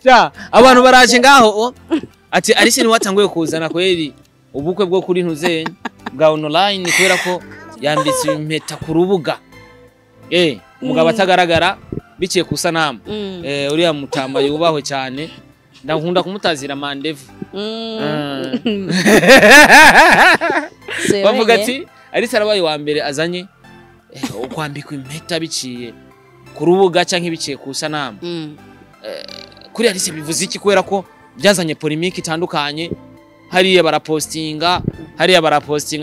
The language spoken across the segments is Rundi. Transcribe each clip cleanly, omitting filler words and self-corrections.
Ja abantu baraje ngaho ati Alice ni watanguye kuzana kweri ubukwe bwo kuri ntuzenya bwa online kubera ko yambitse impeta ku rubuga umugabo atagaragara biciye ku sanamu uriya mutamba yubahwe cyane ndakunda kumutazira mandevu bavuga ati Alice arabaye wa mbere azanye ukwambika impeta biciye ku rubuga canke biciye ku sanamu kuri Alice bivuze iki kubera ko byazanye polemique itandukanye hariya barapostinga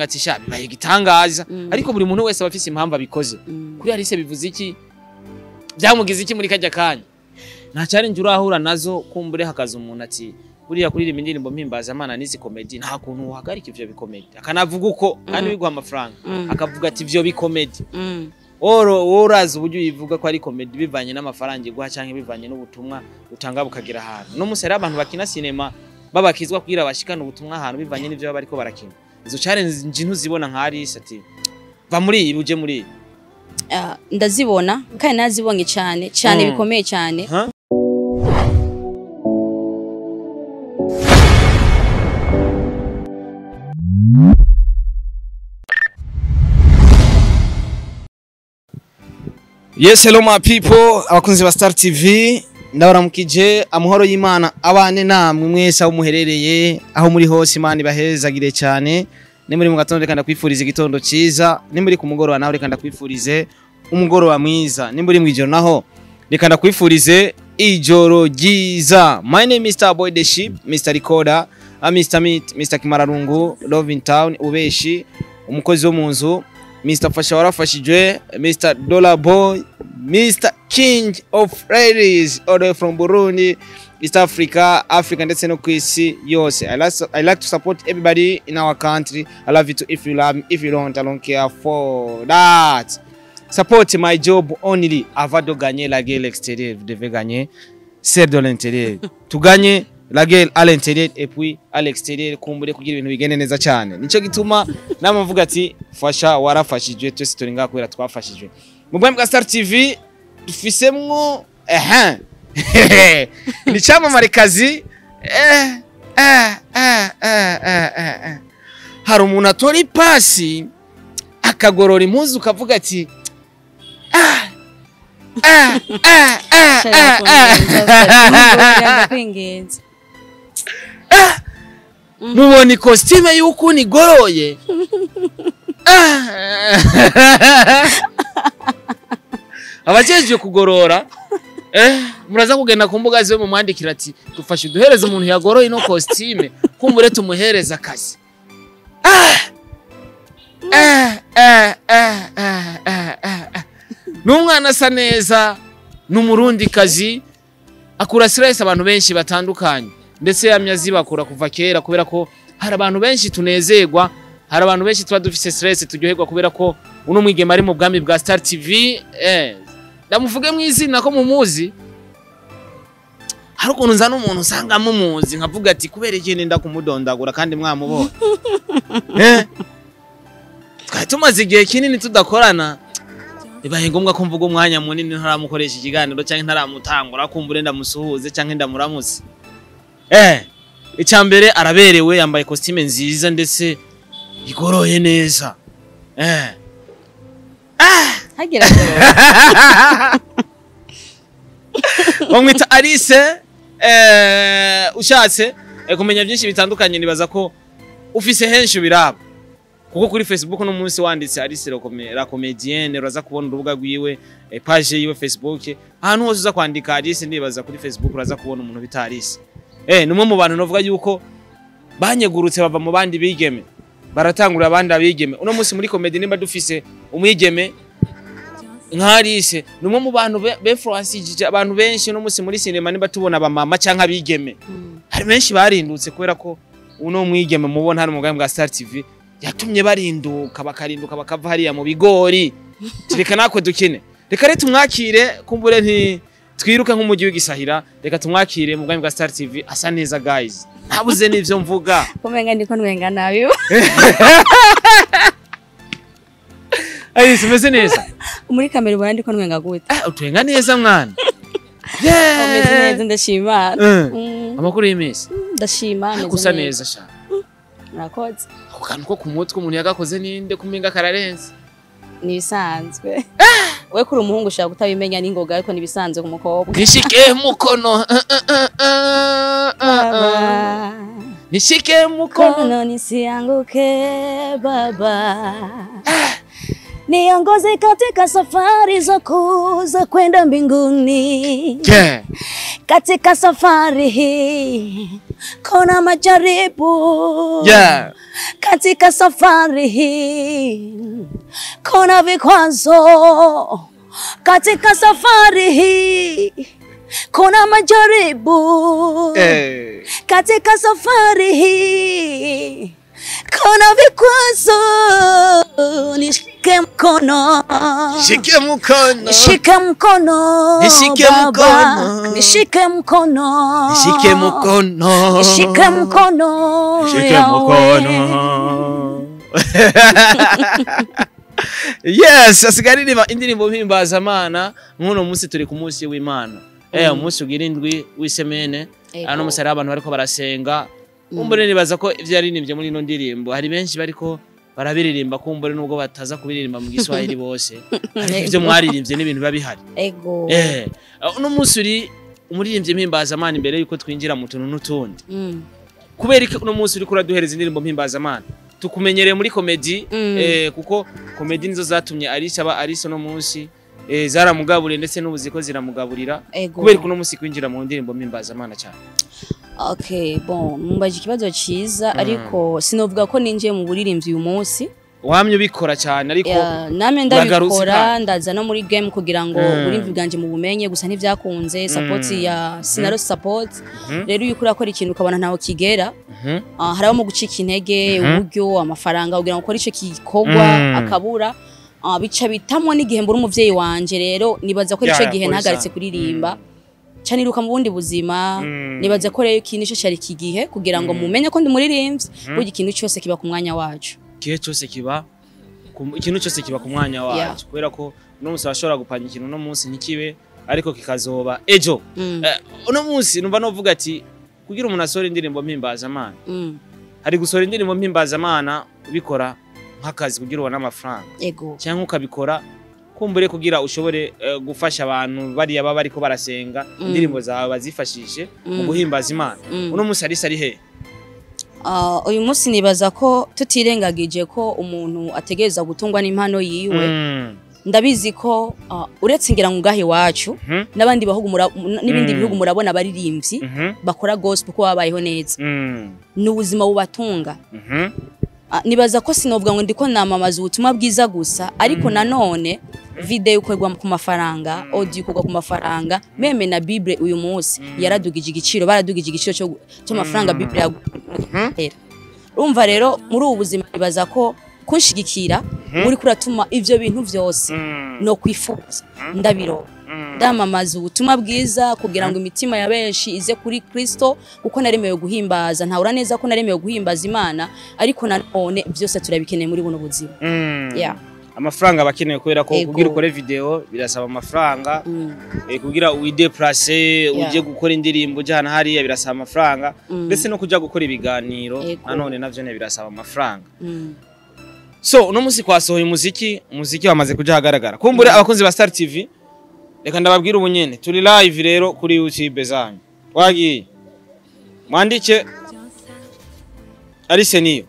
ati sha bibaye gitangaza ariko buri muntu wese abafise impamvu abikoze kuri Alice bivuze iki byamugize iki muri kajya kanya nta challenge urahura nazo kumbure hakaza umuntu ati buriya kuri iri indirimbo mpimbaza Imana n'izi comedy nta kuntu uhagarika ivyo bikomedi akanavuga uko kandi biguha amafaranga akavuga ati ivyo bikomedi Urazi uburyo yivuga ko ari comedy bivanye n'amafaranga iguha canke bivanye n'ubutumwa utanga bukagira ahantu no musera abantu bakina cinema babakizwa kugira bashikana ubutumwa ahantu bivanye n'ivyo baba bariko barakina izo challenge ntuzibona nka Alice ati va muri iyi uje muri ndazibona kandi nazibonye cyane bikomeye cyane Yes, hello my people, abakunzi ba Star TV, ndabaramukije amahoro y'Imana abane namwe mwese aho muherereye aho muri hose Imana ibahezagire cyane. Ni muri mu gatondo reka ndakwifuriza igitondo cyiza, ni muri ku mugoroba naho reka ndakwifurize umugoroba mwiza, ni muri mu ijoro naho reka ndakwifurize ijoro ryiza. My name is Mr. Boy the Sheep, Mr. Recorder, Mr. Meat, Mr. Kimararungu, Love in Town, ubeshi, umukozi wo mu nzu, Mr. Fasha warafashijwe, Mr. Dollar Boy, Mr. King of Ladies, all the way from Burundi, East Africa, Africa ndetse no kwisi yose. I like to support everybody in our country. I love you too if you love me. If you don't, I don't care for that. Support my job only. Avant de gagner la guerre extérieure, vous devez gagner celle de l'intérieur. Tu gagnes la guerre à l'intérieur et puis à l'extérieur kumbure kugira ibintu bigende neza cyane. Nico gituma namavuga ati Fasha warafashijwe twese turi ngaho kubera twafashijwe. Mu bwa mbwa Star TV dufisemwo ni cyamamare kazi hari umuntu atori pasi akagorora impuzu ukavuga ati mubona costume yuko nigoroye abajejwe kugorora muraza kugenda ku mbuga zo mu mwandikira ati dufashe duhereze umuntu yagoroye no costume kumbure tumuhereza akazi n'umwana asa neza n'umurundi kazi akura stress abantu benshi batandukanye ndetse yamyazi bakura kuva kera kubera ko hari abantu benshi tunezerwa hari abantu benshi tuba dufise stress turyoherwa kubera ko uno mwigema ari mu bwami bwa Star TV ndamuvuge mwizina ko mumuzi hari ukuntu nza n'umuntu usanga mumuzi nkavuga ati kubera ikindi ndakumudondagura kandi mwamubona twatumaze igihe kinini tudakorana bibaye ngombwa ko mvuga umwanya munini ntaramukoresha ikiganiro cyangwa ntaramutangura kumbure ndamusuhuze cyangwa ndamuramutse icyambere araberewe yambaye costume nziza ndetse igoroye neza hagira bamwita Alice ushatse kumenya byinshi bitandukanye nibaza ko ufise henshi biraba kuko kuri Facebook no munsi wanditse Alice la comédienne uraza kubona urubuga rwiwe page yiwe Facebook ahantu hose uza kwandika Alice nibaza kuri Facebook uraza kubona umuntu bita Alice numwe mu bantu novuga yuko banyegurutse bava mu bandi bigeme baratangura abandi abigeme uno munsi muri comedy nimba dufise umwigeme nka Alice numwe mu bantu befluence abantu benshi no munsi muri cinema nimba tubona abamama canka abigeme hari benshi barindutse kubera ko uno mwigeme mubona hari umugambi bwa Star TV yatumye barinduka bakarinduka bakava hariya mu bigori tireka nakwe dukine reka rero tumwakire kumbure nti twiruka nk'umujyi w'igisahira reka tumwakire mu bwami bwa Star TV asa neza guys ntabuze n'ivyo mvuga kumenga ndiko nwenga nabi Alice umeze neza muri kamera ubona ndiko nwenga gute utwenga neza mwana Ameze neza ndashima. Amakuru y'imisi. Ndashima ameze Gusa neza sha. Murakoze. Ako kantu ko ku mutwe umuntu yagakoze ninde kumenga kararenze. Nibisanzwe. We kuri umuhungu ushaka kutabimenya n'ingoga ariko nibisanzwe ku mukobwa. Nishike mukono. Nishike mukono nisianguke baba. Niongoze katika safari za kuza kwenda mbinguni. Yeah. Katika safari hii kuna majaribu. Yeah. Katika safari hii kuna vikwazo. Katika safari hii kuna majaribu. Katika safari hii kuna vikwazo. Nishike mkono. Nishike mkono. Nishike mkono. Nishike mkono. Nishike mkono. Nishike mkono. Nishike mkono. Nishike mkono. Yes, asigaririba indirimbo mpimbazamana nkuno munsi turi ku munsi w'Imana. Umunsi ugirindwi w'isemene. Ano musari abantu bariko barasenga. Umbone nibaza ko ivyo yaririmbye muri ino ndirimbo hari benshi bariko barabiririmba kumbure nubwo bataza kubiririmba mu Giswahili bose. Ivyo mwaririmbye n'ibintu biba bihari. Ego. Uno munsi uri umuririmbye mpimbazamana imbere yuko twinjira mu tuntu n'utundi. Kubera iki uno munsi uri kuraduhereza indirimbo mpimbazamana? Tukumenyereye muri comedy kuko comedy nizo zatumye Arisha aba Arisha no munsi zaramugaburiye ndetse n'ubuziko ziramugaburira. Kubera ko uno munsi kwinjira mu ndirimbo mpimbazamana cyane. Okay, bon, mbaje ikibazo ciza ariko sinovuga ko ninjiye mu buririmbyi uyu munsi. Wamye ubikora cyane ariko name ndabikora ndaza no muri game kugira ngo uburimvyi bwanje mu bumenye gusa ntivyakunze support ya Sinaro support. Rero uyu kuri akora ikintu ukabona ntaho kigera. Haraho mu gucika intege, uburyo, amafaranga kugira ngo ukore ico kikogwa akabura. Bica bitamwe n'igihe mbura umuvyeyi wanje rero nibaza ko ico gihe ntagaritse kuririmba. Chaniruka mu bundi buzima nibaza ko rero ikintu cyo cyari kigihe kugira ngo mumenye ko ndi muririmbyi buryo ikintu cyose kiba ku mwanya wacu. Kihe cyose kiba ikintu cyose kiba ku mwanya wacu kubera ko no munsi bashobora gupanya ikintu no munsi ntikibe ariko kikazoba ejo. Uno munsi numva novuga ati kugira umuntu asore indirimbo mpimbazamana. Hari gusora indirimbo mpimbazamana ubikora nk'akazi kugira ubona amafaranga. Cyangwa ukabikora kumbure kugira ushobore gufasha abantu bari aba bariko barasenga indirimbo zawe bazifashishe mu guhimbaza Imana. Uno munsi ari he? Uyu munsi nibaza ko tutirengagije ko umuntu ategereza gutungwa n'impano yiwe. Ndabizi ko uretse ngira ngo ngahe wacu nabandi bahugu n'ibindi bihugu murabona baririmbyi bakora gospel ko babayeho neza. N'ubuzima bubatunga. Nibaza ko sinovuga ngo ndiko namamaza ubutumwa bwiza gusa ariko nanone video ukorwa ku mafaranga, audio ukorwa ku mafaranga, meme na Bible uyu munsi yaradugije igiciro, baradugije igiciro cyo mafaranga Bible yagura. Urumva rero muri ubu buzima nibaza ko kunshigikira muri kuratuma ivyo bintu vyose no kwifuza ndabiro ndamamaza ubutumwa bwiza kugira ngo imitima ya benshi ize kuri Kristo kuko naremewe guhimbaza ntahura neza ko naremewe guhimbaza Imana ariko nanone byose turabikeneye muri buno buzima. Amafaranga bakeneye kubera ko kugira ukore video birasaba amafaranga kugira uideplace uje gukora indirimbo jana hariya birasaba amafaranga ndetse no kuja gukora ibiganiro nanone navyo ne birasaba amafaranga. So uno munsi kwasohoye umuziki wamaze kuja hagaragara kumbure abakunzi ba Star TV reka ndababwira ubunyene turi live rero kuri YouTube zanyu wagiye mwandike Arise niyo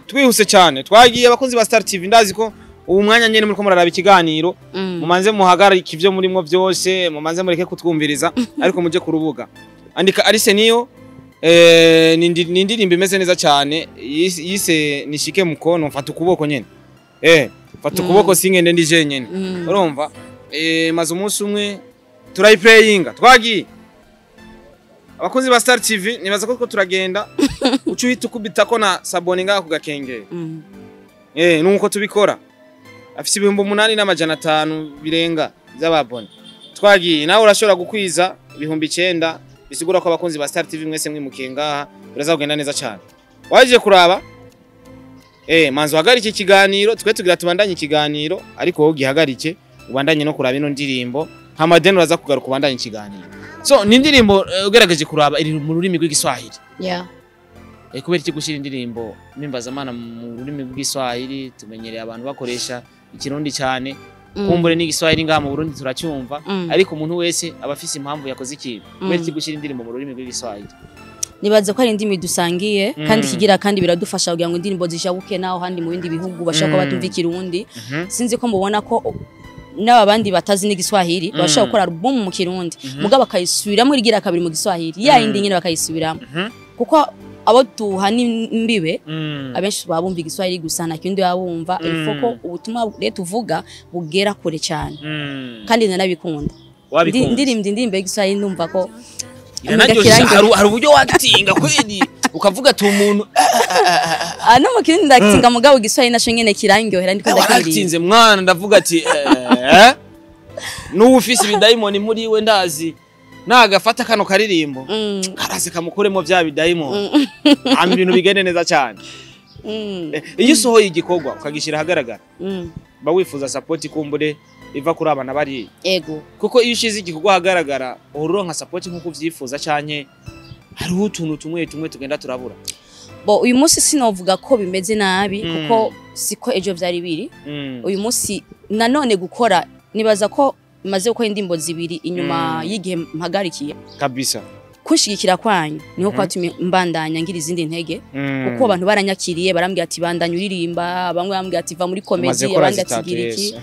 twihuse cyane twagiye abakunzi ba Star TV ndazi ko ubu mwanya nyene muri ko muraraba ikiganiro mumanze muhagarika ivyo murimo byose mumanze mureke kutwumviriza ariko muje ku rubuga andika Arise niyo nindirimba imeze neza cyane yise nishike mukono mfata ukuboko nyene fata ukuboko singende ndije nyene urumva maze umunsi umwe turayiplayinga twagiye abakunzi ba Star TV nibaza ko turagenda ucuhita ukubita ko na sabone ngaho kugakengera nuko tubikora afise 8,500 birenga by'ababone twagiye nawe urashobora gukwiza 9,000 bisigura ko abakunzi ba Star TV mwese mwimukenga biraza kugenda neza cyane waje kuraba manzo hagarike ikiganiro twe tugira tubandanye ikiganiro ariko wowe gihagarike ubandanye no kuraba ino ndirimbo hamadeni uraza kugaruka ubandanye ikiganiro So ni indirimbo ugerageje kuraba iri mu rurimi rw'igiswahili. Yeah. Kubera iki gushira indirimbo mimbazamana mu rurimi rw'igiswahili tumenyereye abantu bakoresha ikirundi cyane. Kumbure n'igiswahili ngaha mu Burundi turacyumva ariko umuntu wese abafise impamvu yakoze ikintu. Kubera iki gushira indirimbo mu rurimi rw'igiswahili. Nibaza ko ari indimi dusangiye kandi kigira kandi biradufasha kugira ngo indirimbo zishabuke naho handi mu bindi bihugu bashaka batumva ikirundi. Sinzi ko mubona ko n'aba bandi batazi n'igiswahili bashaka gukora album mu kirundi mugabo bakayisubiramo rigira kabiri mu giswahili ya indi nyine bakayisubiramo kuko abo duha n'imbibe abenshi babumva igiswahili gusa nta kindi babumva ifoko ubutumwa leta uvuga bugera kure cyane kandi nanabikunda indirimbo y'igiswahili ndumva ko hari uburyo wagitinga kweli ukavuga ati umuntu no mu kirundi ndagitinga mugabo igiswahili naco nyene kirangyohera ndiko ndakirinze mwana ndavuga ati n'ufise ibidayimoni muri we ndazi nagafata kano karirimbo karaze kamukuremo bya bidayimoni ama ibintu bigende neza cyane iyo usohoye igikorwa ukagishira hagaragara ba wifuza support kumbure iva kuri abana bari ego kuko iyo ushize igikorwa hagaragara uronka support nkuko vyifuza cyane hari utuntu tumwe tugenda turabura bo uyu munsi sinovuga ko bimeze nabi kuko siko ejo byari biri uyu munsi nanone gukora nibaza ko maze uko indimbo zibiri inyuma y'igihe mpagarikiye kabisa kushigikira kwanyu niho kwatumye mbandanya ngira izindi ntege kuko abantu baranyakiriye barambwira ati bandanya uririmba bamwe bambwira ati va muri comedy abandi ati gira iki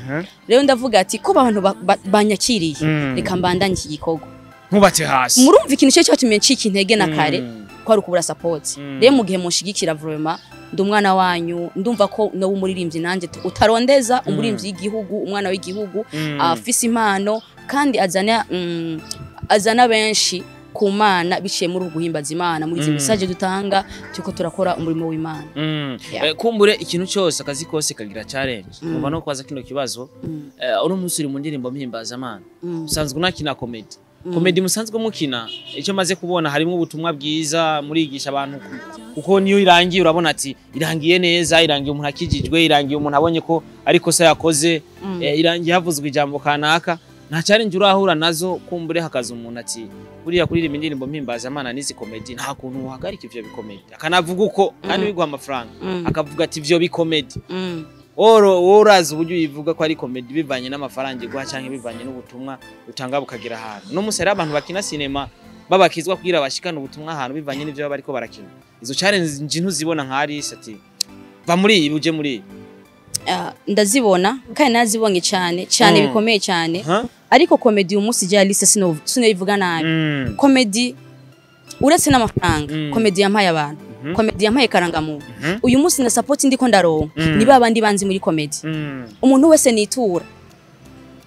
rero ndavuga ati ko abantu banyakiriye reka mbandanya iki gikorwa nkubate hasi murumva ikintu cyo cyatumye ncika intege na kare ko ari ukubura support rero mu gihe mushigikira vraiment ndumwana wanyu ndumva ko no umuririmbyi nanje utarondeza umuririmbyi y'igihugu umwana w'igihugu afise impano kandi azana benshi ku Mana biciye muri uguhimbaza Imana muri izi message dutanga tuko turakora umurimo w'Imana kumbure ikintu cyose akazi kose kagira challenge umva no kwaza kino kibazo uri umusuri mu ndirimbo mpimbaza Imana usanzwe unakina comedy musanzwe mukina icyo maze kubona harimo ubutumwa bwiza murigisha abantu kuko niyo irangiye urabona ati irangiye neza irangiye umuntu akijijwe irangiye umuntu abonye ko ariko se yakoze irangiye havuzwe ijambo kanaka nta challenge urahura nazo kumbure hakaza umuntu ati buriya kuririmba indirimbo mpimbaza Imana nizi comedy nta kuntu uhagarika ivyo bikomedi akanavuga uko kandi biguha amafaranga akavuga ati ivyo bikomedi urazi uburyo yivuga ko ari comedy bivanye n'amafaranga iguha canke bivanye n'ubutumwa utanga bukagira ahantu no musera abantu bakina cinema babakizwa kugira bashikana ubutumwa ahantu bivanye n'ivyo baba bariko barakina izo challenge ntuzibona nka Alice ati va muri ibi uje muri ndazibona kandi nazibonye cyane bikomeye cyane ariko comedy umunsi je Alice sino yivuga nabi comedy uretse n'amafaranga comedy yampaye abantu comedy yampaye karangamuntu uyu munsi na support ndiko ndaronka niba abandi banzi muri comedy umuntu wese nitura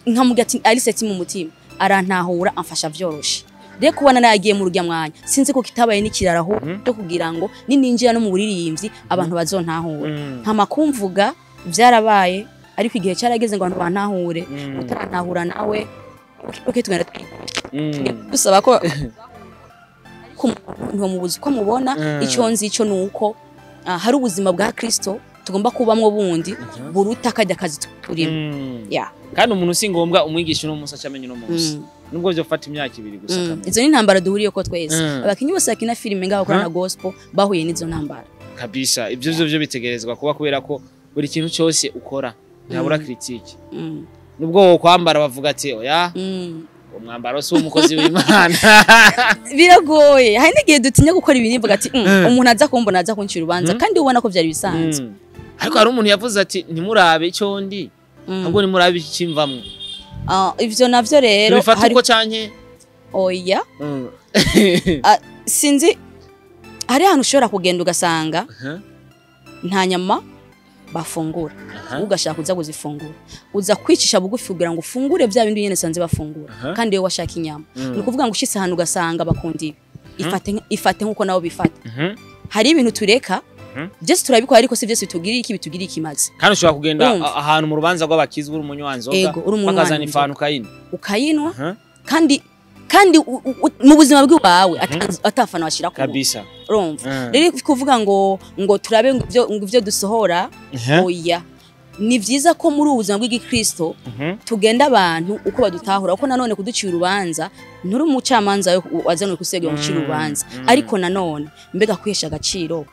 nkamuga ati Alice ati mu mutima arantahura amfasha vyoroshe rero kubona nagiye mu rujya mwanya sinzi ko kitabaye n'ikiraraho cyo kugira ngo nininjira no mu buririmbyi abantu bazontahura nta makumvuga byarabaye ariko igihe cyarageze ngo abantu bantahure utarantahura nawe okay tugenda dusaba ko nto mubuzi ko mubona icyo nzi icyo nuko hari ubuzima bwa Kristo tugomba kubamwo bundi buruta kajya kazi turimo kandi umuntu singombwa umwigisha no musa cyamenye no munsi nubwo byo fata imyaka 2 gusa kamwe izo ni ntambara duhuriye ko twese abakinyi bose akina filime ngaho kora na gospel bahuye n'izo ntambara kabisa ibyo bitegerezwa kuba kubera ko buri kintu cyose ukora ntabura critique nubwo kwambara bavuga ati oya umwambaro si umukozi w'Imana biragoye hari n'igihe dutinya gukora ibintu mvuga ati umuntu aza kumbona aza kuncira ubanza kandi ubona ko byari bisanzwe ariko hari umuntu yavuze ati ntimurabe icyo ndi ahubwo nimurabe ikimvamwe ivyo navyo rero hari ko canke oya sinzi hari ahantu ushobora kugenda ugasanga nta nyama bafungura ugashaka kuza kuzifungura uza kwicisha bugufi kugira ngo ufungure bya bindi nyene sanze bafungura kandi we washaka inyama ni kuvuga ngo ushitse ahantu ugasanga bakundi ifate nkuko nawo bifata hari ibintu tureka just turabikora ariko si byose bitugirira ikimaze kandi ushobora kugenda ahantu mu rubanza rw'abakizwe urumunyanzoga bakazana ifanu ukayinwa kandi mu buzima bw'iwawe atafana washira ko kabisa urumva rero kuvuga ngo turabe ngo ivyo dusohora oya ni vyiza ko muri ubuzima bw'igikristo tugenda abantu uko badutahura uko nanone kuducira urubanza nturi umucamanza wazanwe kusegera gucira urubanza ariko nanone mbega kwesha agaciro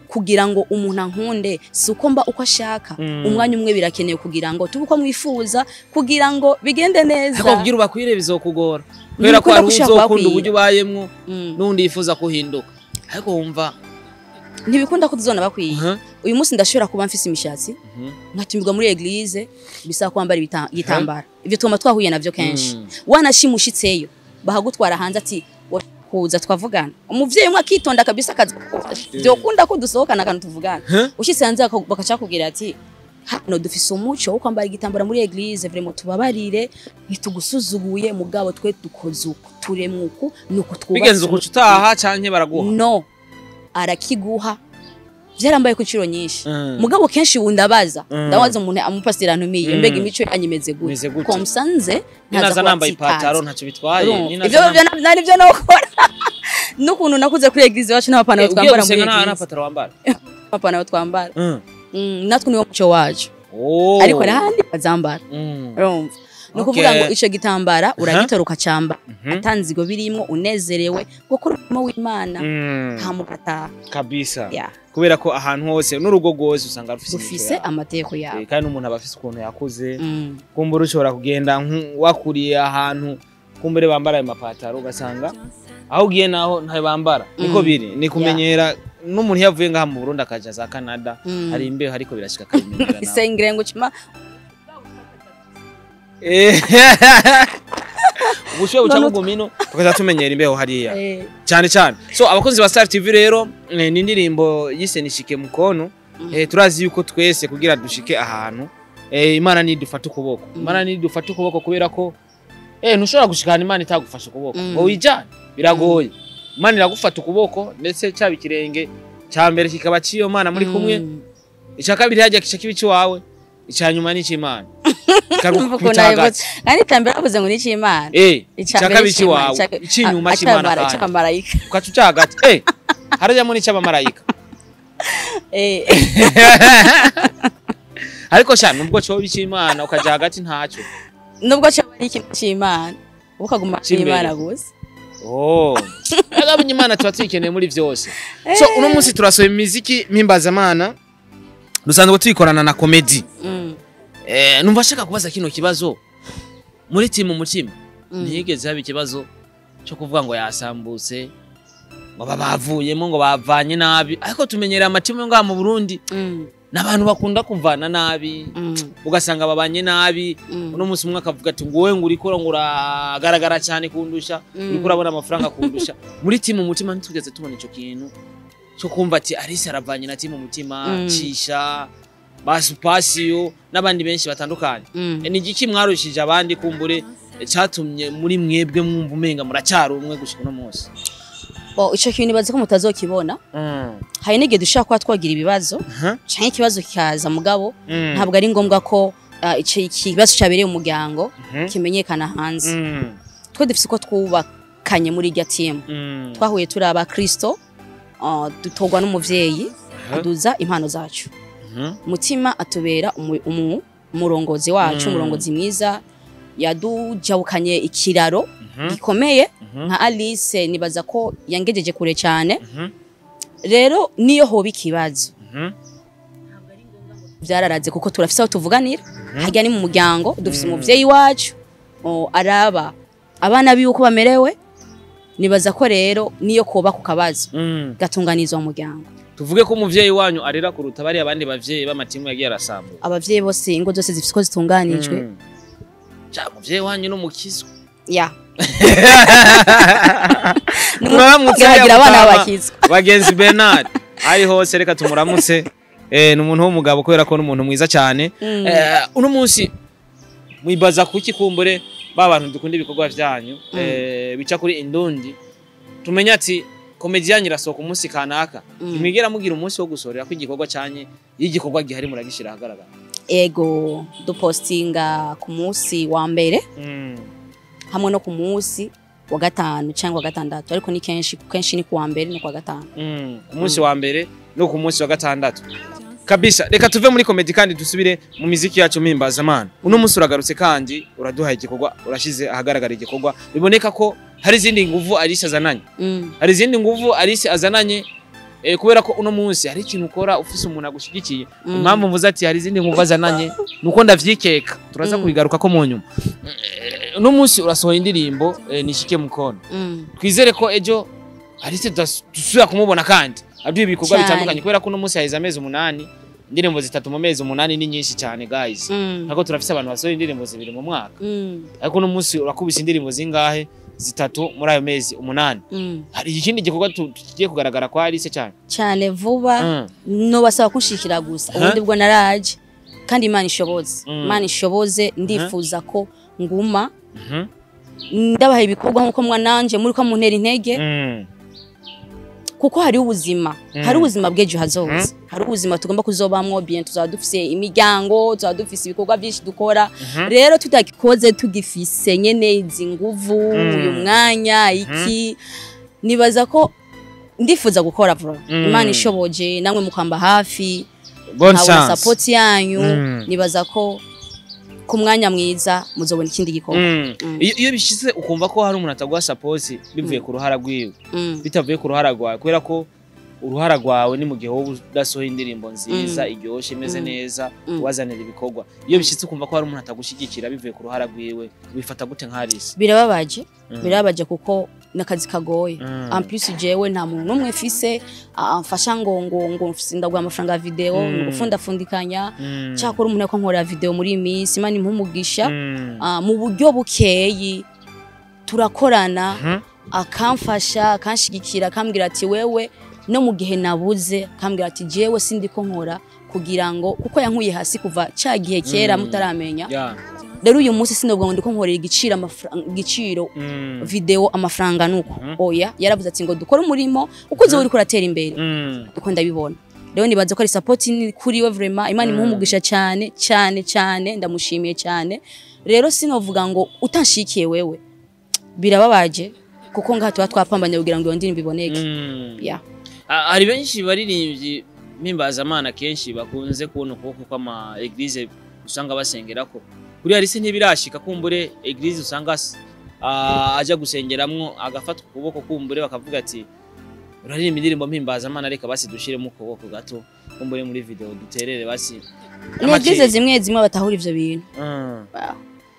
kugira ngo umuntu ankunde si uko mba uko ashaka umwanya umwe birakeneye kugira ngo tube uko mwifuza kugira ngo bigende neza ariko kugira ubakwire bizokugora kubera ko ari uzokunda uburyo ubayemwo n'undi yifuza kuhinduka ariko wumva ntibikunda ko tuzona bakwiye uyu munsi ndashobora kuba mfise imishatsi nkatumirwa muri eglise bisaba kwambara igitambara ivyo tuma twahuye navyo kenshi wanashimushitseyo bahagutwara hanze ati kuza twavugana umuvyeyi umwe akitonda kabisa akazi byokunda ko dusohokana kandi tuvugana ushitse hanze bakaca kugira ati hano dufise umuco wo kwambara igitambara muri eglise vraiment tubabarire ntitugusuzuguye mugabo twe dukoze uko turemwuko nuko twubatse bigenze uko utaha canke baraguha no arakiguha vyarambaye ku ciro nyinshi mugabo kenshi wundabaza ndawaza umuntu amupasira ntumiye mbega imico yanyimeze gute komsanze ntaza nambaye ipataro ntaco bitwaye ivyo nari byo nokora nukuntu nakuze kuri eglise wacu n'abapana twambara muri eglise nta pataro wambara abapana twambara natwe niwo muco wacu ariko arahandi bazambara urumva nukuvuga ngo ico gitambara uragitoroka camba atanzigo birimo unezerewe gukora umurimo w'Imana hamukata kabisa kubera ko ahantu hose n'urugo rwose usanga rufise amateko yawe kandi umuntu abafise ukuntu yakuze kumbura ushobora kugenda wakuriye ahantu kumbere bambara ayo mapataro ugasanga aho ugiye naho ntayo bambara niko biri ni kumenyera n'umuntu yavuye ngaha mu Burundi akaja za Canada hari imbeho ariko birashika kabimenyera nawe isengere ngo cima ubushoye buca mu gumino tukaza tumenyera imbeho hariya cyane cyane so abakunzi ba Star TV rero ni indirimbo yise nishike mukono turazi yuko twese kugira dushike ahantu Imana ni dufata ukuboko Imana ni dufata ukuboko kubera ko ntushobora gushikana Imana itagufasha ukuboko ngo wijane biragoye Imana iragufata ukuboko ndetse cyaba ikirenge cya mbere kikaba ciyo Mana muri kumwe icya kabiri hajya kishaka ibici wawe icya nyuma ni cy'Imana kandi tambera avuze ngo ni cy'Imana icya bici wawe icy'inyuma cy'Imana kandi ukacu cyagati harajya muri cy'abamarayika ariko sha nubwo cyo bic'Imana ukaja hagati ntacyo nubwo cyo ari ikintu cy'Imana ukaguma cy'Imana gusa agabanye Imana tuba tuyikeneye muri vyose so uno munsi turasoye imiziki mpimbaza dusanzwe tuyikorana na comedy numva shaka kubaza kino kibazo muri timu mutima ntiyigeze haba ikibazo cyo kuvuga ngo yasambutse ngo babavuyemo ngo bavanye nabi ariko tumenyera amatimu ngaha mu Burundi nabantu bakunda kuvana nabi ugasanga babanye nabi uno munsi umwe akavuga ati ngo wowe ngo urikora ngo uragaragara cyane kundusha uriko urabona amafaranga kundusha muri timu mutima ntitugeze tubona ico kintu cyo kumva ati Alice aravanye na timu mutima cisha basupasiyo n'abandi benshi batandukanye ni igiki mwarushije abandi kumbure cyatumye muri mwebwe mwumva umenga muracyari umwe gushika no munsi ico kintu nibaze ko mutazokibona hari nige dushaka kwa twagira ibibazo canke ikibazo kikaza mugabo ntabwo ari ngombwa ko ikibazo cyabereye umuryango kimenyekana hanze twe dufise ko twubakanye muri irya team twahuye turi aba Kristo dutogwa n'umuvyeyi aduza impano zacu mutima atubera umurongozi wacu umurongozi mwiza yadujabukanye ikiraro gikomeye nka Alice nibaza ko yangejeje kure cyane rero niyo hoba ikibazo byararaze kuko turafise aho tuvuganira hajya ni mu muryango dufise umuvyeyi wacu araba abana biwe uko bamerewe nibaza ko rero niyo koba ku kabazo gatunganizwa mu muryango tuvuge ko umuvyeyi wanyu arera kuruta bari abandi bavyeyi b'amatimu yagiye arasambu abavyeyi bose ingo zose zifise ko zitunganijwe umuvyeyi wanyu no mukizwa nuragira abana bakizwa bagenzi Bernard ari hose reka tumuramutse ni umuntu w'umugabo kubera ko n'umuntu mwiza cyane uno munsi mwibaza kuki kumbure babantu dukunda ibikorwa vyanyu bica kuri Indundi tumenya ati komediya nyirasoka umunsi kanaka imigera mugira umunsi wo gusorera ko igikorwa cyanye y'igikorwa gihari muragishira hagaragara ego dupostinga ku munsi wa mbere hamwe no ku munsi wa gatanu cyangwa gatandatu ariko ni kenshi ni ku wa mbere no ku wa gatanu ku munsi wa mbere no ku munsi wa gatandatu kabisa. Reka tuve muri comedy kandi dusubire mu miziki yacu mpimbaza Mana. Uno munsi uragarutse kandi uraduhaye igikorwa, urashize ahagaragara igikorwa, biboneka ko hari izindi nguvu Alice azananye. Hari izindi nguvu Alice azananye kubera ko uno munsi hari ikintu ukora ufise umuntu agushigikiye. Impamvu mvuze ati hari izindi nguvu azananye nuko ndavyikeka, turaza kubigaruka ko mu nyuma. Uno munsi urasohoye indirimbo nishike mukono. Twizere ko ejo Alice dusubira kumubona kandi aduye ibikorwa bitandukanye kubera ko uno munsi haiza amezi 8, indirimbo 3 mu mezi 8 ni nyinshi cyane guys. Nako turafise abantu basohoye indirimbo 2 mu mwaka. Ariko uno munsi urakubise indirimbo zingahe? 3 muri ayo mezi 8. Hari ikindi gikorwa tugiye kugaragara kwa Alice cyane vuba no basaba kushikira gusa ubundi bwo naraje kandi Imana ishoboze. Imana ishoboze ndifuza ko nguma ndabaha ibikorwa nkuko mwananje muri ko muntera intege kuko hari ubuzima, hari ubuzima bw'ejo hazoza, hari ubuzima tugomba kuzobamwo bien, tuzaba dufise imiryango, tuzaba dufise ibikorwa byinshi dukora. Rero tutakikoze tugifise nyene izi nguvu uyu mwanya iki, nibaza ko ndifuza gukora vuba. Imana ishoboje namwe mukamba hafi, hawa support yanyu, nibaza ko ku mwanya mwiza muzobona ikindi gikorwa. Iyo bishize ukumva ko hari umuntu atagwa support bivuye ku ruhara rwiwe, bitavuye ku ruhara rwawe, kubera ko uruhara rwawe ni mu gihe wowe udasohoye indirimbo nziza iryoshe imeze neza wazanira ibikorwa. Iyo bishitse ukumva ko hari umuntu atagushigikira bivuye ku ruhara rwiwe, wifata gute nka Alice? Birababaje kuko nakazi kagoye. En plus jewe nta muntu numwe fise amfasha ngo mfise ndagwa amafaranga ya video ngufundafundikanya cyakora umuntu ko nkora video muri iminsi Imana impumugisha mu buryo bukeyi turakorana akamfasha akanshigikira akambwira ati wewe no mu gihe nabuze akambwira ati jewe sindi ko nkora kugira ngo kuko yankuye hasi kuva cyagihe kera mutaramenya. Rero uyu munsi sinobwa ngo ndiko nkorera igiciro video amafaranga nuko oya yaravuze ati ngo dukora umurimo ukoze uri kuratera imbere uko ndabibona. Rero nibaza ko ari support kuri we vraiment Imana impumugisha cyane ndamushimiye cyane. Rero sinovuga ngo utanshikiye wewe birababaje kuko ngaha tuba twapambanye kugira ngo iyo ndirimbo iboneke. Hari benshi baririmbyi mpimbaza Mana kenshi bakunze kubona ukuboko kw'ama eglise usanga basengerako. Kuri Alice ntibirashika kumbure eglise usanga aja gusengeramwo agafata ukuboko kumbure bakavuga ati uraririmba indirimbo mpimbaza Mana reka basi dushiremo ukuboko gato kumbure muri video duterere basi. Eglise zimwe batahura ivyo bintu.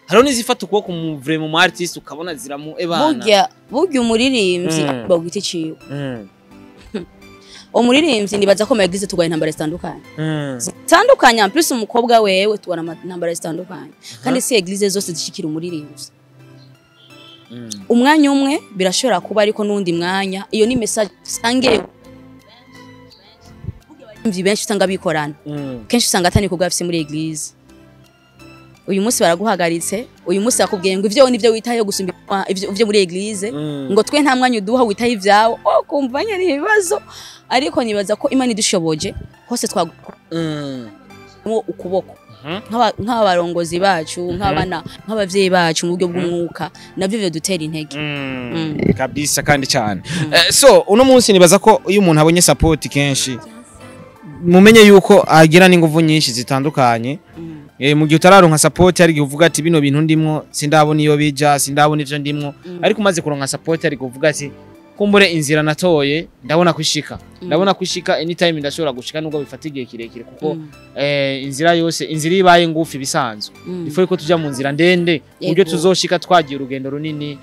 Haro nizifata ukuboko mu vraiment mu artist ukabona ziramu ebana. Burya umuririmbyi bagwita ciwe. Umuririmbyi nibaza ko eglise tugwaye intambara zitandukanye. Zitandukanye plus umukobwa wewe tubona intambara zitandukanye. Kandi si eglise zose zishikira umuririmbyi. Umwanya umwe birashobora kuba ariko nundi mwanya iyo ni message sange imvyi benshi usanga bikorana. Kenshi usanga atani ko gafise muri eglise. Uyu munsi baraguhagaritse, uyu munsi akubwiye ngo ivyo nivyo witaye gusumba ivyo muri eglise, ngo twe nta mwanya uduha witaye ivyawe. Kumvanya ni ibibazo ariko nibaza ko Imana idushoboje hose mu ukuboko nk'abarongozi bacu nk'abana nk'abavyeyi bacu mu buryo bw'umwuka navyo byo dutera intege kabisa kandi cyane. So uno munsi nibaza ko iyo umuntu abonye support kenshi mumenye yuko agira n'inguvu nyinshi zitandukanye. Mu gihe utararonka support ari kuvuga ati bino bintu ndimwo sindabona iyo bija sindabona ivyo ndimwo, ariko umaze kuronka support ari kuvuga ati kumbure inzira natoye ndabona kwishika anytime ndashobora gushika nubwo bifata igihe kirekire kuko inzira yose inzira ibaye ngufi bisanzwe ifo ko tuja mu nzira ndende uburyo tuzoshika twagiye urugendo runini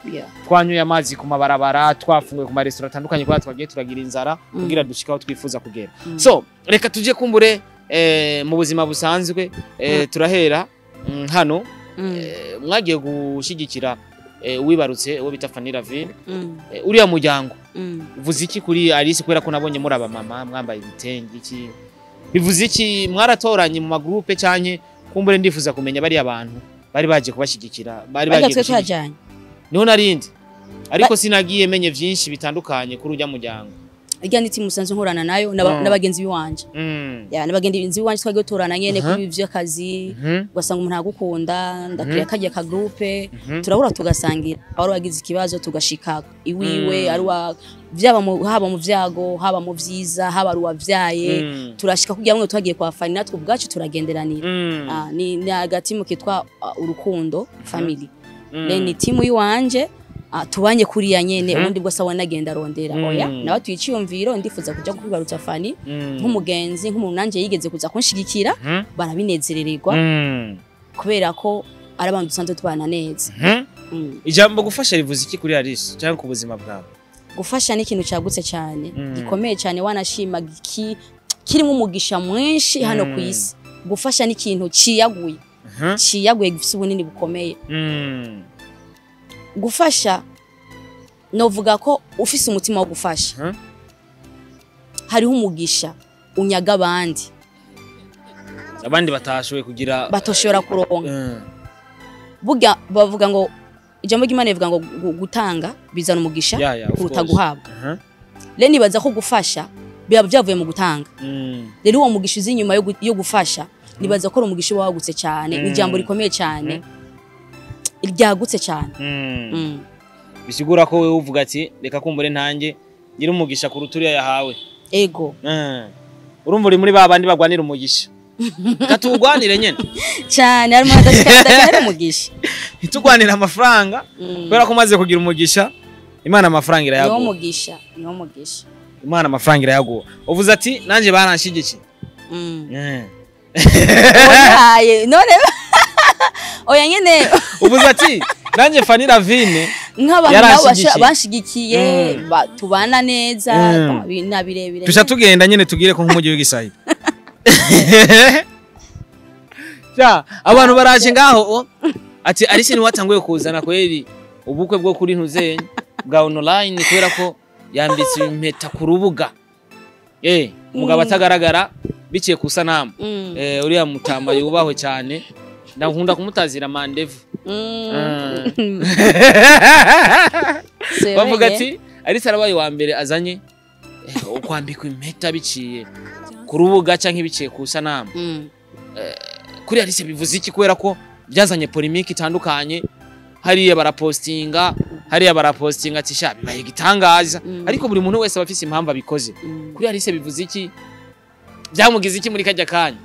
twanyuye amazi ku mabarabara twafunguye ku ma restaurant atandukanye kwa twagiye turagira inzara kugira dushikaho twifuza kugera. So reka tuje kumbure mu buzima busanzwe turahera hano mwagiye gushigikira wibarutse uwo bita Fanny Ravine uriya muryango uvuze iki kuri Alice kubera ko nabonye muri aba mama mwambaye ibitenge iki bivuze iki mwaratoranye mu magroupe cyanye kumbure ndifuza kumenya bari abantu bari baje kubashigikira bari bagiye twajanye niho narindi ariko sinagiye menye byinshi bitandukanye kuri ujya muryango irya ni team musanzwe nkorana nayo n'abagenzi biwanje ya n'abagenzi biwanje twagiye turana nyene kuri ivyo akazi ugasanga umuntu agukunda ndakiriye kagiye ka groupe turahura tugasangira aho wagize ikibazo tugashika iwiwe ari vyaba haba mu vyago haba mu vyiza haba ari wavyaye turashika kugira ngo twagiye kwa fani natwe ubwacu turagenderanira ni agati mu kitwa urukundo family ni team yiwanje tubanye kuriya nyene ubundi bwo sawa nagenda rondera oya nawe tuyiciyumviro ndifuza kuja kugarutsa fani nk'umugenzi nk'umuntu nanje yigeze kuza kunshigikira barabinezerererwa kubera ko ari abantu dusanzwe tubana neza ijambo gufasha rivuze iki kuri Alice cyangwa ku buzima bwawe gufasha ni ikintu cyagutse cyane gikomeye cyane wanashima kirimo umugisha mwinshi hano ku isi gufasha ni ikintu ciyaguye gifite ubunini bukomeye gufasha novuga ko ufise umutima wo gufasha hariho umugisha unyaga abandi batashoboye kugira batoshora kuronka burya bavuga ngo ijambo ry'Imana rivuga ngo gutanga bizana umugisha kuruta guhabwa rero nibaza ko gufasha biba byavuye mu gutanga rero uwo mugisha uzi inyuma yo gufasha nibaza ko umugisha wagutse cyane ni ijambo rikomeye cyane ryagutse cyane bisigura ko wewe uvuga ati reka kumbure ntange ngira umugisha ku ruturiya yahawe ego urumva uri muri babandi bagwanira umugisha katugwanire nyene cyane ari madashaka umugisha itugwanira amafaranga kubera ko maze kugira umugisha Imana amafaranga irayaguha niwo mugisha Imana amafaranga irayaguha uvuze ati nanje baranshigiki none oya nyene uvuze ati nanje Fani Ravine nk'abantu bashigikiye tubana neza nabirebire tusha tugenda nyene tugire ko nk'umujyi w'igisayi ja abantu baraje ngaho ati Alice ni watanguye kuzana kweri ubukwe bwo kuri ntuzenye bwa online kubera ko yambitse impeta ku rubuga umugabo atagaragara biciye ku sanamu uriya mutamba yubahwe cyane ndakunda kumutazira mandevu bavuga ati Alice arabaye wa mbere azanye ukwambika impeta biciye ku rubuga canke biciye ku sanamu kuri Alice bivuze iki kubera ko byazanye polemique itandukanye hariya barapostinga ati sha bibaye gitangaza ariko buri muntu wese abafise impamvu abikoze kuri Alice bivuze iki byamugize iki muri kajya kanya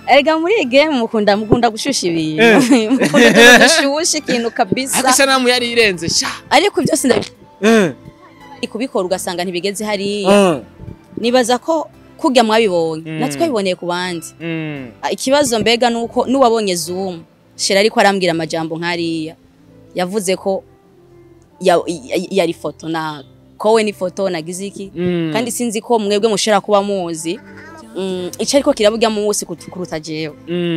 erega muri game mukunda gushusha ibintu mukunda gushusha ikintu kabisa ariko sanamu yari irenze sha ariko byose ikubikora ugasanga ntibigeze hariya nibaza ko kujya mwabibonye natwe biboneye ku bandi ikibazo mbega nuko nuwabonye Zoom shira ariko arambwira amajambo nkariya yavuze ko yari foto na kowe ni foto nagize iki kandi sinzi ko mwebwe mushira kuba muzi ico ariko kiraburya mu wose kuruta jewe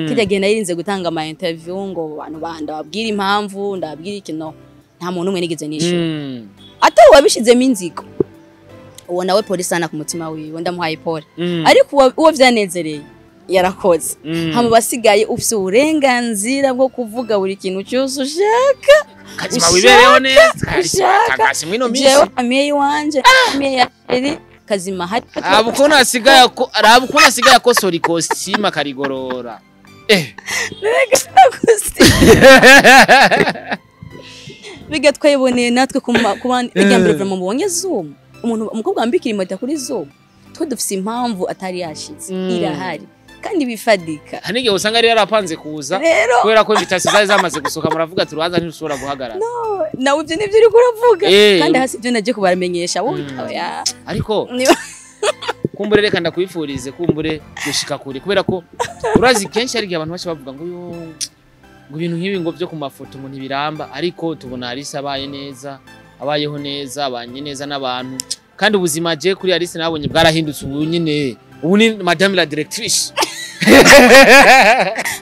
kirya gihe nayirinze gutanga ama interview ngo abantu babwira impamvu ndababwira ikino nta muntu umwe nigeze nishe atari wabishizemo inzigo uwo nawe polisi ana ku mutima wiwe ndamuhaye pole ariko uwo vyanezereye yarakoze hama basigaye ufise uburenganzira bwo kuvuga buri kintu cyose ushaka kazima wibereho neza kagasi mwino misi jewe amiye wanje amiye yari kazima hari abukona asigaye akosora ikostima karigorora biga twayiboneye natwe kubandi iryambere vraiment mubonye Zoom umuntu umukobwa ambikira impeta kuri Zoom twe dufise impamvu atari yashize irahari kandi bifadika hanige usanga ari yarapanze kuza kubera ko invitation zari zamaze gusoka muravuga turubanza ntisubira guhagarara nawe ibyo nivyo uri kuravuga kandi hasi ibyo naje kubaramenyesha wowe ariko kumbure reka ndakwifurize kumbure gushika kure kubera ko urazi kenshi ari abantu bace bavuga ngo ibintu nk'ibi ngo byo ku mafoto ngo ntibiramba ariko tubona Alice abaye neza abayeho neza abanye neza n'abantu kandi ubuzima je kuri Alice nabonye bwarahindutse ubu nyine ubu ni madame la directrice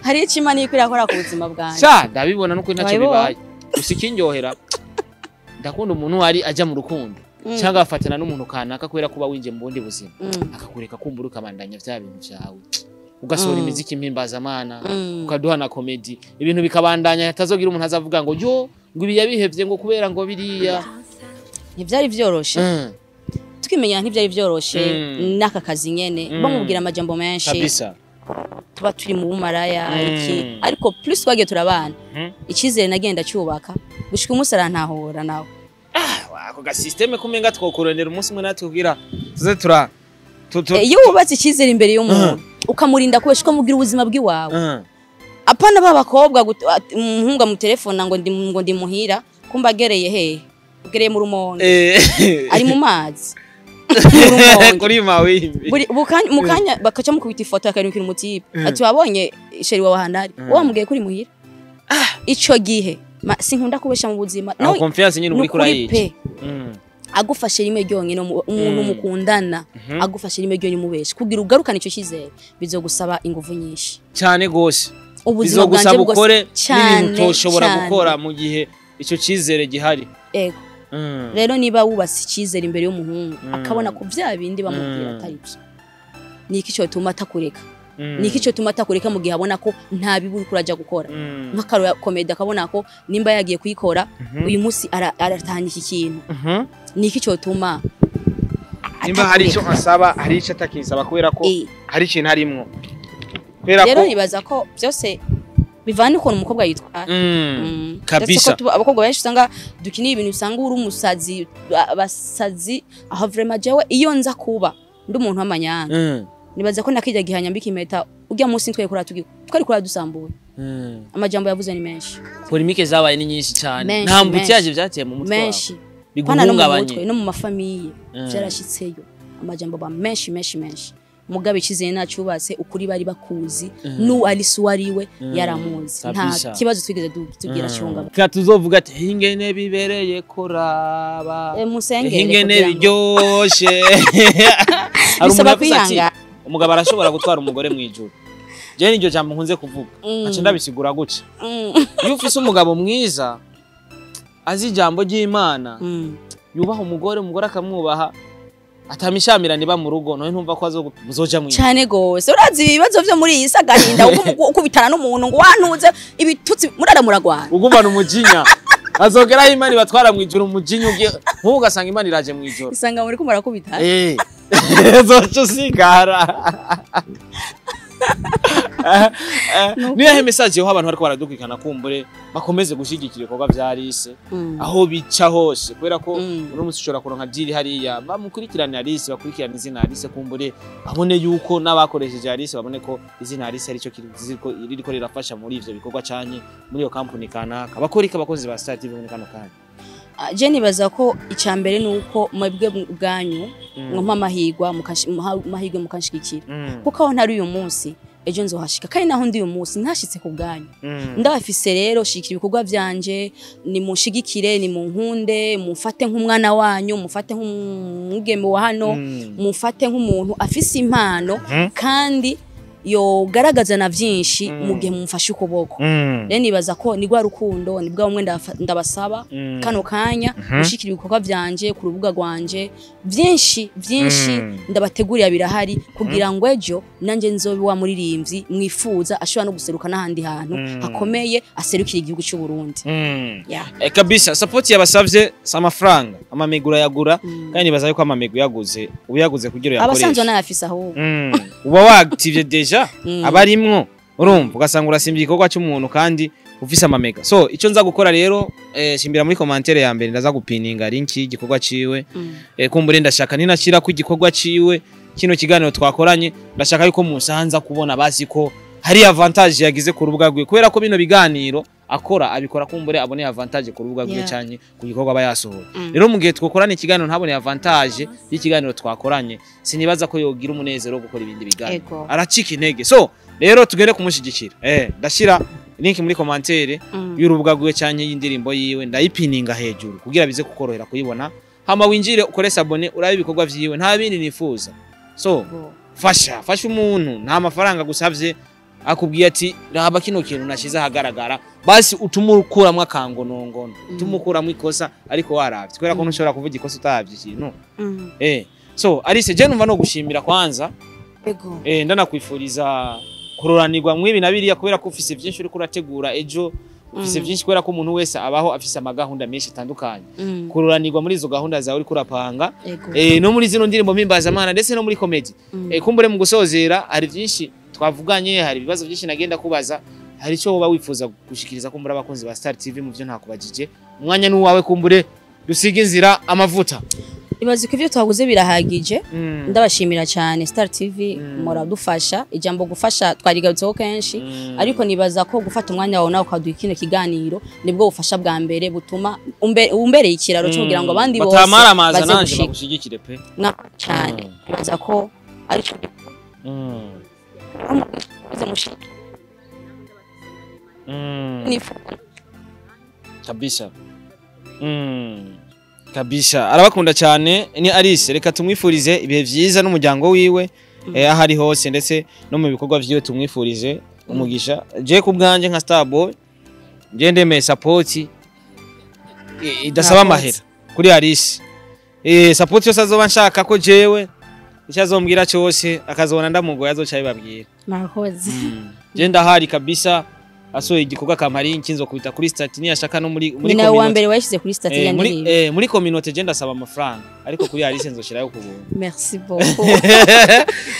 hari ikima ni kwirakora ku buzima bwanjye sha ndabibona nuko ntacyo bibaye usikinjohera ndakunda umuntu ari aja mu rukundo cyangwa afatana n'umuntu kanaka kubera kuba winje mu bundi buzima akakureka kumbura ukabandanya vya bintu byawe ugasohora imiziki mpimbaza amana ukaduha na comedy ibintu bikabandanya hatazogira umuntu azavuga ngo yo ngo ibi yabihevye ngo kubera ngo biriya ntivyari vyoroshe tukimenya ntivyari vyoroshe n'aka kazi nyene bamubwira amajambo menshi kabisa tuba turi mu bumaraya iki ariko plus twagiye turabana ikizere nagenda cyubaka gushika umunsi arantahura nawe ako ga systeme kumenga twokorondera umunsi mwe natwe kugira tuze iyo wubatse ikizere imbere y'umuntu ukamurinda kubesha ukamubwira ubuzima bw'iwawe apana babakobwa umuhungu mu telefone ngo ndi muhira kumba agereye hehe ugereye mu rumonge ari mu mazi kuri mawimbi mukanya bakaca mukubita ifoto akarinikira umutipe ati wabonye sheri wawe hanari wamubwiye kuri muhira ico gihe sinkunda kubesha mu buzima nawe confiance nyine uri kurayica agufashe rimwe ryonyine umuntu mukundana agufashe rimwe ryonyine mubesha kugira ugarukane ico kizere bizogusaba ingufu nyinshi cyane gose bizogusaba ukore n'ibintu utoshobora gukora mu gihe ico cizere gihari ego rero niba wubatse ikizere imbere y'umuhungu akabona ko vya bindi bamubwira atari byo niki cyo tuma atakureka niki cyo tuma atakureka mu gihe abona ko nta biburi kuraja gukora nk'akaro komedi akabona ko nimba yagiye kuyikora uyu munsi aratahanye iki kintu niki cyo tuma nimba hari icyo asaba hari icyo atakisaba kubera ko hari ikintu harimwo rero nibaza ko byose bivana uko umukobwa yitwara kabisa abakobwa benshi usanga dukiniye ibintu usanga uri umusazi basazi aho vraiment jewe iyo nza kuba ndi umuntu w'amanyanga nibaza ko nakijya gihanyambika impeta ujya munsi twari kura dusambuye amajambo yavuze ni menshi polemike zabaye ni nyinshi cyane nta mbutyaje byateye mu mutwe menshi biguhungabanye no mu mafamiye byarashitseyo amajambo ba menshi mugabe ikizeye nacubatse ukuri bari bakuzi nu alisuwariwe yaramuzi nta kibazo twigeze tugira cyunga tuzovuga ati ingene bibereye kuraba ingene biryoshe bisaba kwihanga umugabo arashobora gutwara umugore mu ijuru je niryo jambo nkunze kuvuga aca ndabisigura guca iyo ufise umugabo mwiza azi ijambo ry'Imana yubaha umugore akamwubaha atamishamirana ba mu rugo none ntumva ko azoja mu cyane gose urazi ibibazo byo muri iyi sagahinda ukubitana n'umuntu ngo wantuze ibitutsi murara muragwana ugumana umujinya azogera Imana batwara mu ijuru umujinya ugasanga Imana iraje mu ijuru isanga muri kumara kubitana zoco sigara niyahe message yo abantu bariko baradukwikana kumbure bakomeze gushigikira ibikorwa vya Lise aho bica hose kubera ko uri musi ushobora kuronka diri hariya bamukurikirana Lise bakurikirana izina Lise kumbure abone yuko n'abakoresheje Lise babone ko izina Lise ari cyo ririko rirafasha muri ivyo bikorwa canye muri iyo company kanaka bakorika abakozi ba Star TV muri kano kanya je nibaza ko icambere nuko mwebwe bwanyu nko amahigwa mukanshigikira kuko aho ntari uyu munsi ejo nzohashika kandi naho ndi uyu munsi ntashitse ku bwanyu ndabafise rero shikira ibikorwa vyanje ni mushigikire ni munkunde mufate nk'umwana wanyu mufate nk'umugeme wa hano mufate nk'umuntu afise impano kandi yo garagaza na vyinshi mu gihe mumfashe ukuboko rero nibaza ko ni gwa rukundo ni bwa umwe ndabasaba kano kanya gushikira ibikorwa vyanje ku rubuga rwanje vyinshi ndabategurira birahari kugira ngo ejo nanje nzobe wa muririmbyi mwifuza ashobora no guseruka n'ahandi hantu hakomeye aserukira igihugu cy'u Burundi kabisa support yabasavye amafaranga amamegura yagura kandi nibaza yuko amamegu yaguze uyaguze kugira yakoresha abasanzwe n'ayafisa aho uba waactive deja abarimwo urumva ugasanga urasimbye igikorwa cy'umuntu kandi ufise amamega so ico nza gukora rero shimbira muri commentaire ya mbere ndaza gupininga link y'igikorwa ciwe kumbure ndashaka ninashira ku igikorwa ciwe kino kiganiro twakoranye ndashaka yuko musanza kubona basi ko hari avantage yagize ku rubuga rwe kubera ko bino biganiro akora abikora kumbure abone avantage ku rubuga rwe cyane ku gikorwa bayasohora rero mu gihe twakorana ikiganiro ntabone avantage y'ikiganiro twakoranye sinibaza ko yogira umunezero wo gukora ibindi biganiro aracika intege so rero tugende kumushigikira ndashira link muri commentaire y'urubuga rwe cyane y'indirimbo yiwe ndayipininga hejuru kugira bize kukorohera kuyibona hama winjire ukore sabone urabe ibikorwa vyiwe nta bindi nifuza so fasha umuntu nta mafaranga gusavye akubwiye ati raba kino kintu nashize hagaragara basi utumukuramwe akangonongono utumukuramwe ikosa ariko waravye kubera ko ntushobora kuvuga ikosa utavye ikintu so Alice je numva no gushimira kwanza ndanakwifuriza kuroranirwa mwibi nabiriya kubera ko ufise byinshi uri kurategura ejo ufise byinshi kubera ko umuntu wese abaho afise amagahunda menshi atandukanye kururanirwa muri izo gahunda zawe uri kurapanga no muri zino ndirimbo mpimbaza ndetse no muri comedy kumbure mu gusozera hari byinshi twavuganye hari ibibazo byinshi nagenda kubaza hari cyo woba wifuza gushikiriza kumbura abakunzi ba Star TV mu byo ntakubajije umwanya n'uwawe kumbure dusiga inzira amavuta ibaze ko ivyo twaguze birahagije ndabashimira cyane Star TV muradufasha ijambo gufasha twarigarutseho kenshi ariko nibaza ko gufata umwanya wawe nawe ukaduha kino kiganiro nibwo bufasha bwa mbere butuma umbereye ikiraro cyo kugira ngo abandi bose baze gushigikire pe cyane nibaza ko ari cyo kabisa kabisa arabakunda cyane ni Alice reka tumwifurize ibihe byiza n'umuryango wiwe ahari hose ndetse no mu bikorwa vyiwe tumwifurize umugisha je kubwanje nka Starboy je ndemeye support idasaba amahera kuri Alice support yose azoba nshaka ko jewe icyazombwira cyose akazobona ndamugoye azoca bibabwira murakoze je ndahari kabisa asoye igikorwa kamari nkinzo kubita kuri stat ni yashaka no muri community wa mbere washize kuri stat ya ndiri muri community je ndasaba amafaranga ariko kuri Alice nzoshirayo ku buntu merci beaucoup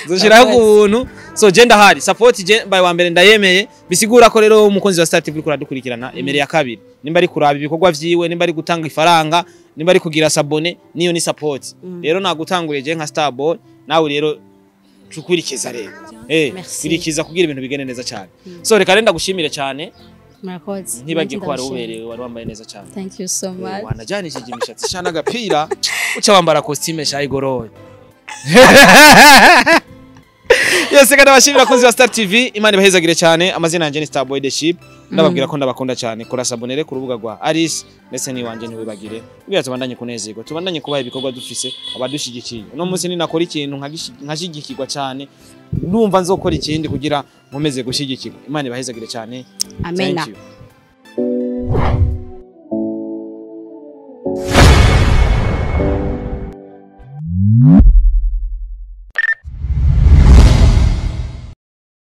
nzoshirayo ku buntu so je ndahari support je by wa mbere ndayemeye bisigura ko rero umukunzi wa Star TV uri kuradukurikirana emere ya kabiri nimba ari kuraba ibikorwa vyiwe nimba ari gutanga ifaranga nimba ari kugira sabone niyo ni support rero nagutanguriye je nka Starboy nawe rero tukurikiza rero birikiza kugira ibintu bigene neza cyane so reka renda gushimire cyane murakoze ntibagiye ko wari ubereye wari wambaye neza cyane thank you so much wanajanishije imishatsi cyane agapira uca wambara costume shayigoroye yose kandi abashimira abakunzi ba Star TV Imana ibahezagire cyane amazina yanjye ni Starboy the Ship ndababwira ko ndabakunda cyane kora sabonere ku rubuga rwa Alice ndetse ni wanje ntibibagire biya tubandanye kunezerwa tubandanye kubaha ibikorwa dufise abadushigikiye no munsi ni nakora ikintu nkashigikirwa cyane ndumva nzokora ikindi kugira nkomeze gushigikirwa Imana ibahezagire cyane amena